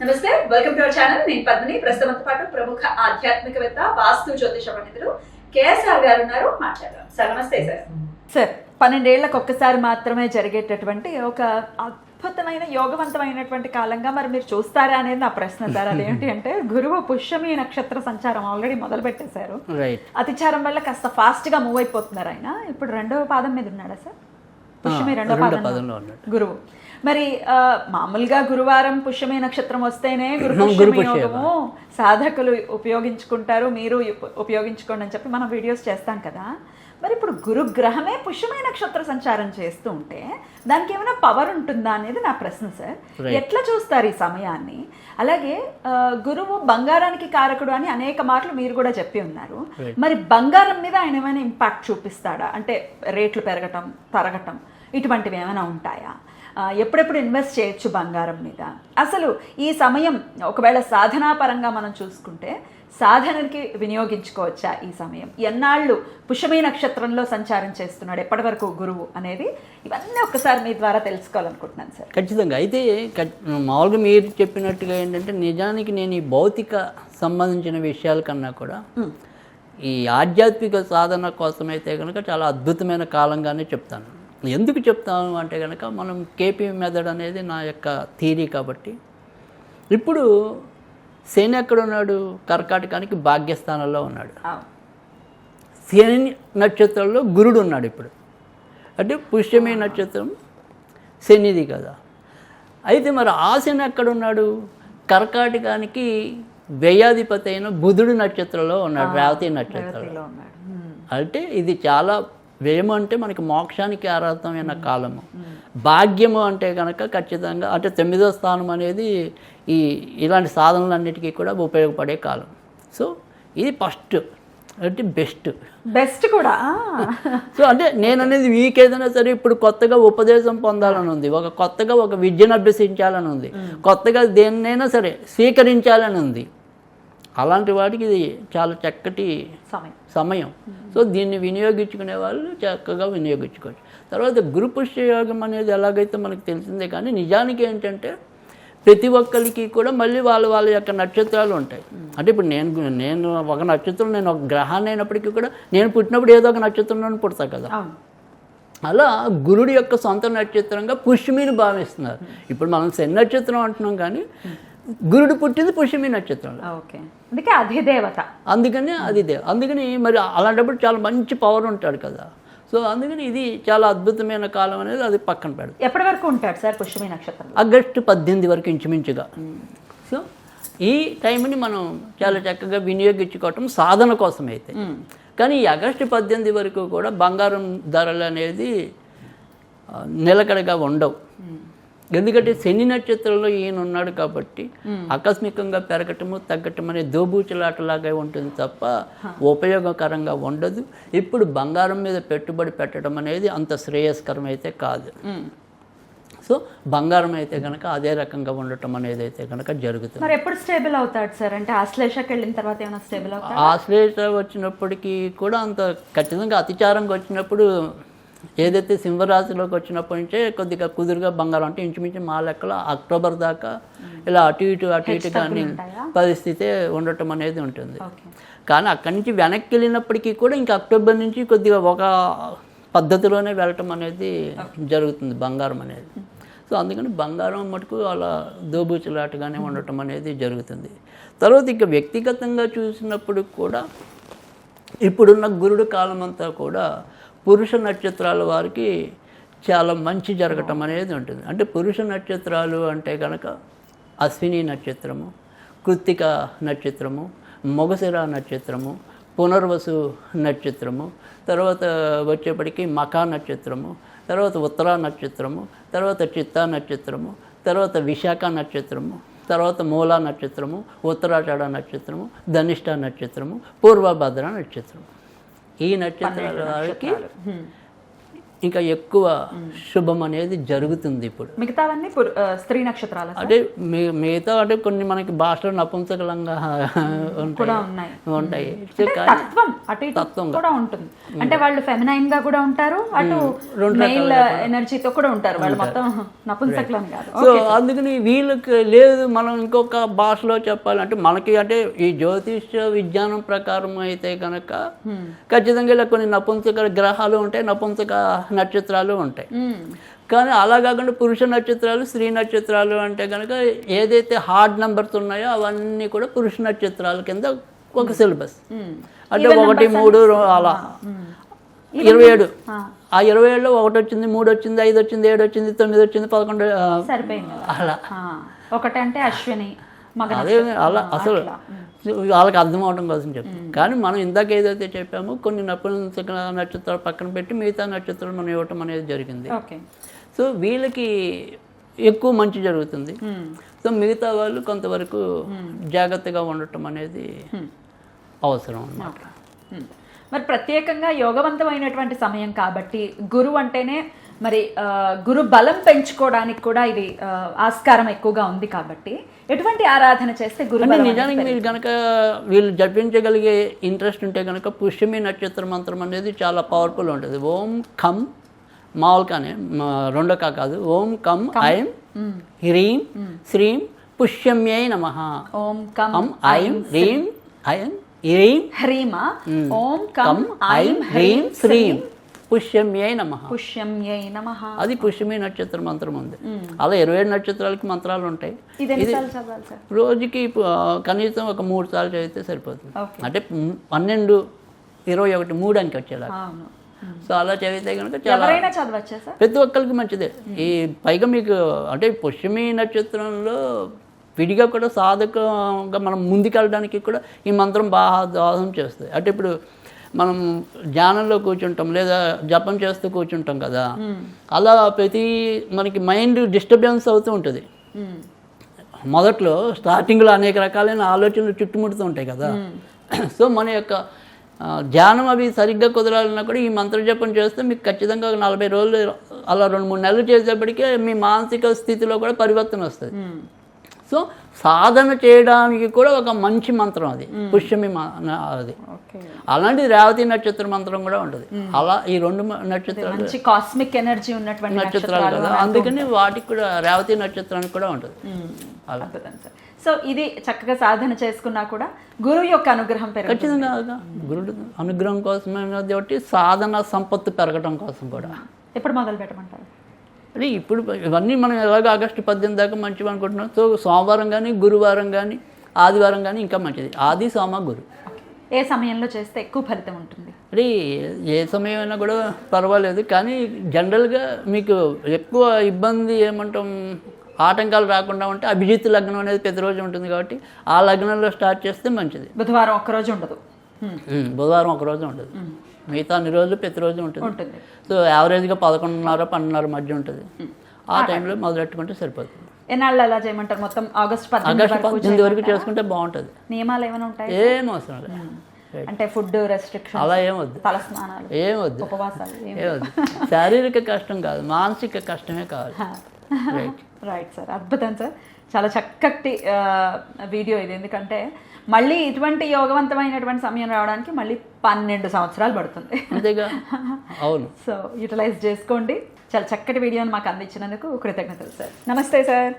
నమస్తే, welcome to our channel. నేను పద్మిని. ప్రస్తుతంతో పాటు ప్రముఖ ఆధ్యాత్మికవేత్త, వాస్తు జ్యోతిష పండితులు కేఎస్ఆర్ గారు ఉన్నారు. మాట్లాడదాం సార్. నమస్తే సార్. సార్, 12 ఏళ్లకు ఒక్కసారి మాత్రమే జరిగేటటువంటి ఒక అద్భుతమైన యోగవంతమైనటువంటి కాలంగా మరి మీరు చూస్తారా అనేది నా ప్రశ్న సార్. అదేంటి అంటే గురువు పుష్యమి నక్షత్ర సంచారం ఆల్రెడీ మొదలు పెట్టేశారు. అతిచారం వల్ల కాస్త ఫాస్ట్ గా మూవ్ అయిపోతున్నారు ఆయన. ఇప్పుడు 2వ పాదం మీద ఉన్నాడా సార్? పుష్యమి 2వ పాదంలో గురువు. మరి మామూలుగా గురువారం పుష్యమి నక్షత్రం వస్తేనే గురు యోగము సాధకులు ఉపయోగించుకుంటారు, మీరు ఉపయోగించుకోండి అని చెప్పి మనం వీడియోస్ చేస్తాం కదా. మరి ఇప్పుడు గురుగ్రహమే పుష్యమి నక్షత్ర సంచారం చేస్తూ ఉంటే దానికి ఏమైనా పవర్ ఉంటుందా అనేది నా ప్రశ్న సార్. ఎట్లా చూస్తారు ఈ సమయాన్ని? అలాగే గురువు బంగారానికి కారకుడు అని అనేక మాటలు మీరు కూడా చెప్పి ఉన్నారు. మరి బంగారం మీద ఆయన ఏమైనా ఇంపాక్ట్ చూపిస్తాడా? అంటే రేట్లు పెరగటం, తరగటం ఇటువంటివి ఏమైనా ఉంటాయా? ఎప్పుడెప్పుడు ఇన్వెస్ట్ చేయొచ్చు బంగారం మీద? అసలు ఈ సమయం ఒకవేళ సాధనాపరంగా మనం చూసుకుంటే సాధనకి వినియోగించుకోవచ్చా ఈ సమయం? ఎన్నాళ్ళు పుష్యమి నక్షత్రంలో సంచారం చేస్తున్నాడు, ఎప్పటి వరకు గురువు అనేది, ఇవన్నీ ఒక్కసారి మీ ద్వారా తెలుసుకోవాలనుకుంటున్నాను సార్. ఖచ్చితంగా. అయితే మామూలుగా మీరు చెప్పినట్టుగా ఏంటంటే నిజానికి నేను ఈ భౌతిక సంబంధించిన విషయాల కన్నా కూడా ఈ ఆధ్యాత్మిక సాధన కోసం అయితే కనుక చాలా అద్భుతమైన కాలంగానే చెప్తాను. ఎందుకు చెప్తాను అంటే కనుక మనం కేపీ మెథడ్ అనేది నా యొక్క థీరీ కాబట్టి. ఇప్పుడు శని ఎక్కడ ఉన్నాడు? కర్కాటకానికి భాగ్యస్థానంలో ఉన్నాడు. శని నక్షత్రంలో గురుడు ఉన్నాడు ఇప్పుడు. అంటే పుష్యమి నక్షత్రం శనిది కదా. అయితే మరి ఆ శని ఎక్కడ ఉన్నాడు? కర్కాటకానికి వ్యయాధిపతి అయిన బుధుడు నక్షత్రంలో ఉన్నాడు, రేవతి నక్షత్రంలో. అంటే ఇది చాలా వ్యయము అంటే మనకి మోక్షానికి అర్హతమైన కాలము. భాగ్యము అంటే కనుక ఖచ్చితంగా అంటే 9వ స్థానం అనేది ఇలాంటి సాధనలన్నిటికీ కూడా ఉపయోగపడే కాలం. సో ఇది ఫస్ట్ అంటే బెస్ట్ కూడా. సో అంటే నేను అనేది మీకు ఏదైనా సరే ఇప్పుడు కొత్తగా ఉపదేశం పొందాలని ఉంది, కొత్తగా ఒక విద్యను అభ్యసించాలని ఉంది, కొత్తగా దేన్నైనా సరే స్వీకరించాలని ఉంది, అలాంటి వాటికి ఇది చాలా చక్కటి సమయం. సో దీన్ని వినియోగించుకునే వాళ్ళు చక్కగా వినియోగించుకోవచ్చు. తర్వాత గురు పుష్య యోగం అనేది ఎలాగైతే మనకు తెలిసిందే, కానీ నిజానికి ఏంటంటే ప్రతి ఒక్కరికి కూడా మళ్ళీ వాళ్ళ యొక్క నక్షత్రాలు ఉంటాయి. అంటే ఇప్పుడు నేను ఒక నక్షత్రం, నేను ఒక గ్రహాన్ని అయినప్పటికీ కూడా నేను పుట్టినప్పుడు ఏదో ఒక నక్షత్రంలో పుడతా కదా. అలా గురుడి యొక్క సొంత నక్షత్రంగా పుష్యమిని భావిస్తున్నారు. ఇప్పుడు మనం శని నక్షత్రం అంటున్నాం, కానీ గురుడు పుట్టింది పుష్యమి నక్షత్రంలో. అందుకే అధిదేవత, అందుకని మరి అలాంటప్పుడు చాలా మంచి పవర్ ఉంటాడు కదా. సో అందుకని ఇది చాలా అద్భుతమైన కాలం అనేది అది పక్కన పెడతాం. ఎప్పటి వరకు ఉంటాడు సార్ పుష్యమి నక్షత్రం? ఆగస్టు 18 వరకు ఇంచుమించుగా. సో ఈ టైంని మనం చాలా చక్కగా వినియోగించుకోవటం సాధన కోసం అయితే. కానీ ఈ ఆగస్టు 18 వరకు కూడా బంగారం ధరలు అనేది నిలకడగా ఉండవు. ఎందుకంటే శని నక్షత్రంలో ఈయన ఉన్నాడు కాబట్టి ఆకస్మికంగా పెరగటము తగ్గటం అనే దోబూచులాటలాగా ఉంటుంది తప్ప ఉపయోగకరంగా ఉండదు. ఇప్పుడు బంగారం మీద పెట్టుబడి పెట్టడం అనేది అంత శ్రేయస్కరం అయితే కాదు. సో బంగారం అయితే కనుక అదే రకంగా ఉండటం అనేది అయితే కనుక జరుగుతుంది. మరి ఎప్పుడు స్టేబుల్ అవుతాడు సార్? అంటే ఆశ్లేషకి వెళ్ళిన తర్వాత ఏమైనా స్టేబుల్ అవుతాడు? ఆశ్లేష వచ్చినప్పటికీ కూడా అంత ఖచ్చితంగా అతిచారంగా వచ్చినప్పుడు ఏదైతే సింహరాశిలోకి వచ్చినప్పటి నుంచే కొద్దిగా కుదురుగా బంగారం అంటే ఇంచుమించు మా లెక్కలో అక్టోబర్ దాకా ఇలా అటు ఇటు కానీ పరిస్థితి ఉండటం అనేది ఉంటుంది. కానీ అక్కడి నుంచి వెనక్కి వెళ్ళినప్పటికీ కూడా ఇంకా అక్టోబర్ నుంచి కొద్దిగా ఒక పద్ధతిలోనే వెళ్ళటం అనేది జరుగుతుంది బంగారం అనేది. సో అందుకని బంగారం మటుకు అలా దోబూచులాటగానే ఉండటం అనేది జరుగుతుంది. తర్వాత ఇంకా వ్యక్తిగతంగా చూసినప్పుడు కూడా ఇప్పుడున్న గురుడు కాలం అంతా కూడా పురుష నక్షత్రాల వారికి చాలా మంచి జరగటం అనేది ఉంటుంది. అంటే పురుష నక్షత్రాలు అంటే కనుక అశ్విని నక్షత్రము, కృత్తిక నక్షత్రము, మొగశిర నక్షత్రము, పునర్వసు నక్షత్రము, తర్వాత వచ్చేప్పటికి మఖా నక్షత్రము, తర్వాత ఉత్తరా నక్షత్రము, తర్వాత చిత్తా నక్షత్రము, తర్వాత విశాఖ నక్షత్రము, తర్వాత మూలా నక్షత్రము, ఉత్తరాషాఢ నక్షత్రము, ధనిష్ట నక్షత్రము, పూర్వభద్ర నక్షత్రము. ఈ నక్షత్రాల వారికి ఇంకా ఎక్కువ శుభం అనేది జరుగుతుంది ఇప్పుడు. మిగతావన్నీ స్త్రీ నక్షత్రాలు అంటే మిగతా అంటే కొన్ని మనకి భాషలో నపుంసకలంగా కూడా ఉన్నాయి. ఉంటాయి తత్వం అటు ఇటు కూడా ఉంటుంది. అంటే వాళ్ళు ఫెమినైన్ గా కూడా ఉంటారు, అటు మెయిల్ ఎనర్జీతో కూడా ఉంటారు. వాళ్ళు మొత్తం నపుంసకలం కాదు. సో అందుకని వీళ్ళకి లేదు. మనం ఇంకొక భాషలో చెప్పాలంటే మనకి అంటే ఈ జ్యోతిష్య విజ్ఞానం ప్రకారం అయితే కనుక ఖచ్చితంగా ఇలా కొన్ని నపుంసక గ్రహాలు ఉంటాయి, నపుంసక నక్షత్రాలు ఉంటాయి. కానీ అలా కాకుండా పురుష నక్షత్రాలు, స్త్రీ నక్షత్రాలు అంటే కనుక ఏదైతే హార్డ్ నెంబర్స్ ఉన్నాయో అవన్నీ కూడా పురుష నక్షత్రాల కింద ఒక సిలబస్. అంటే 1, 3 అలా 27. ఆ 27లో 1 వచ్చింది, 3 వచ్చింది, 5 వచ్చింది, 7 వచ్చింది, 9 వచ్చింది, 11 సరిపోయింది. అలా ఒకటంటే అశ్విని, అదే అలా అసలు వాళ్ళకి అర్థం అవడం కోసం చెప్తాం. కానీ మనం ఇందాక ఏదైతే చెప్పామో కొన్ని నపుంసక నక్షత్రాలు పక్కన పెట్టి మిగతా నక్షత్రాలు మనం ఇవ్వటం అనేది జరిగింది. సో వీళ్ళకి ఎక్కువ మంచి జరుగుతుంది. సో మిగతా వాళ్ళు కొంతవరకు జాగ్రత్తగా ఉండటం అనేది అవసరం అన్నమాట. మరి ప్రత్యేకంగా యోగవంతమైనటువంటి సమయం కాబట్టి గురువు అంటేనే మరి గురు బలం పెంచుకోవడానికి కూడా ఇది ఆస్కారం ఎక్కువగా ఉంది. కాబట్టి ఎటువంటి ఆరాధన చేస్తే గురు అంటే నిజానికి మీరు కనుక వీళ్ళు జపించగలిగే ఇంట్రెస్ట్ ఉంటే కనుక పుష్యమి నక్షత్ర మంత్రం అనేది చాలా పవర్ఫుల్ ఉంటుంది. ఓం కం మామూలుగానే రెండో కాదు, ఓం కం ఐం హ్రీం శ్రీం పుష్యమ్యై నమః. ఓం కం ఐం హ్రీం ఐం హ్రీం హ్రీమా ఓం కం ఐం హ్రీం శ్రీం పుష్యమ్యై నమః. పుష్యమ్యై నమః అది పుష్యమి నక్షత్ర మంత్రం ఉంది. అలా 27 నక్షత్రాలకి మంత్రాలు ఉంటాయి. రోజుకి కనీసం ఒక 3 సార్లు చదివితే సరిపోతుంది. అంటే 12, 21, 3 అంకె వచ్చేలా. సో అలా చదివితే కనుక ఎవరైనా చదవచ్చా సార్? ప్రతి ఒక్కరికి మంచిదే. ఈ పైగా మీకు అంటే పుష్యమి నక్షత్రంలో విడిగా కూడా సాధకంగా మనం ముందుకెళ్ళడానికి కూడా ఈ మంత్రం బాగా దోహదం చేస్తుంది. అంటే ఇప్పుడు మనం ధ్యానంలో కూర్చుంటాం లేదా జపం చేస్తూ కూర్చుంటాం కదా, అలా ప్రతి మనకి మైండ్ డిస్టర్బెన్స్ అవుతూ ఉంటుంది. మొదట్లో స్టార్టింగ్లో అనేక రకాలైన ఆలోచనలు చుట్టుముడుతూ ఉంటాయి కదా. సో మన యొక్క ధ్యానం అవి సరిగ్గా కుదరాలన్నా కూడా ఈ మంత్ర జపం చేస్తే మీకు ఖచ్చితంగా 40 రోజులు అలా 2-3 నెలలు చేసేప్పటికే మీ మానసిక స్థితిలో కూడా పరివర్తన వస్తుంది. సో సాధన చేయడానికి కూడా ఒక మంచి మంత్రం అది పుష్యమి అది. అలాంటి రేవతి నక్షత్ర మంత్రం కూడా ఉంటుంది. అలా ఈ 2 నక్షత్రాలు కాస్మిక్ ఎనర్జీ ఉన్నటువంటి నక్షత్రాలు కదా, అందుకని వాటికి కూడా రేవతి నక్షత్రానికి కూడా ఉంటుంది. అలా సో ఇది చక్కగా సాధన చేసుకున్నా కూడా గురువు యొక్క అనుగ్రహం ఖచ్చితంగా గురుడు అనుగ్రహం కోసమే ఒకటి, సాధన సంపత్తు పెరగడం కోసం కూడా. ఎప్పుడు మొదలు పెట్టమంటారు? అంటే ఇప్పుడు ఇవన్నీ మనం ఎలాగో ఆగస్టు 18 దాకా మంచివి అనుకుంటున్నాం. సో సోమవారం కానీ, గురువారం కానీ, ఆదివారం కానీ ఇంకా మంచిది. ఆది, సోమ, గురు. ఏ సమయంలో చేస్తే ఎక్కువ ఫలితం ఉంటుంది? అంటే ఏ సమయం అయినా కూడా పర్వాలేదు. కానీ జనరల్గా మీకు ఎక్కువ ఇబ్బంది ఏమంటాం, ఆటంకాలు రాకుండా ఉంటే అభిజిత్ లగ్నం అనేది ప్రతిరోజు ఉంటుంది కాబట్టి ఆ లగ్నంలో స్టార్ట్ చేస్తే మంచిది. బుధవారం ఒక్కరోజు ఉండదు, బుధవారం ఒకరోజు ఉండదు, మిగతా అన్ని రోజులు ప్రతిరోజు ఉంటుంది. సో యావరేజ్గా 11:30, 12:30 మధ్య ఉంటుంది. ఆ టైంలో మొదలెట్టుకుంటే సరిపోతుంది. ఎన్నాళ్ళు అలా చేయమంటారు? మొత్తం ఆగస్టు 18 వరకు చేసుకుంటే బాగుంటుంది. నియమాలు ఏమైనా ఉంటాయి? ఏం అవసరం లేదు. అంటే ఫుడ్ రెస్ట్రిక్షన్ అలా ఏమొద్దు, తలస్నానాలు ఏమొద్దు, ఉపవాసాలు ఏమొద్దు. శారీరక కష్టం కాదు, మానసిక కష్టమే కావాలి. రైట్ సార్, అద్భుతం సార్. చాలా చక్కటి వీడియో ఇది. ఎందుకంటే మళ్ళీ ఇటువంటి యోగవంతమైనటువంటి సమయం రావడానికి మళ్ళీ 12 సంవత్సరాలు పడుతుంది. అంతేగా? అవును. సో యూటిలైజ్ చేసుకోండి. చాలా చక్కటి వీడియోని మాకు అందించినందుకు కృతజ్ఞతలు సార్. నమస్తే సార్.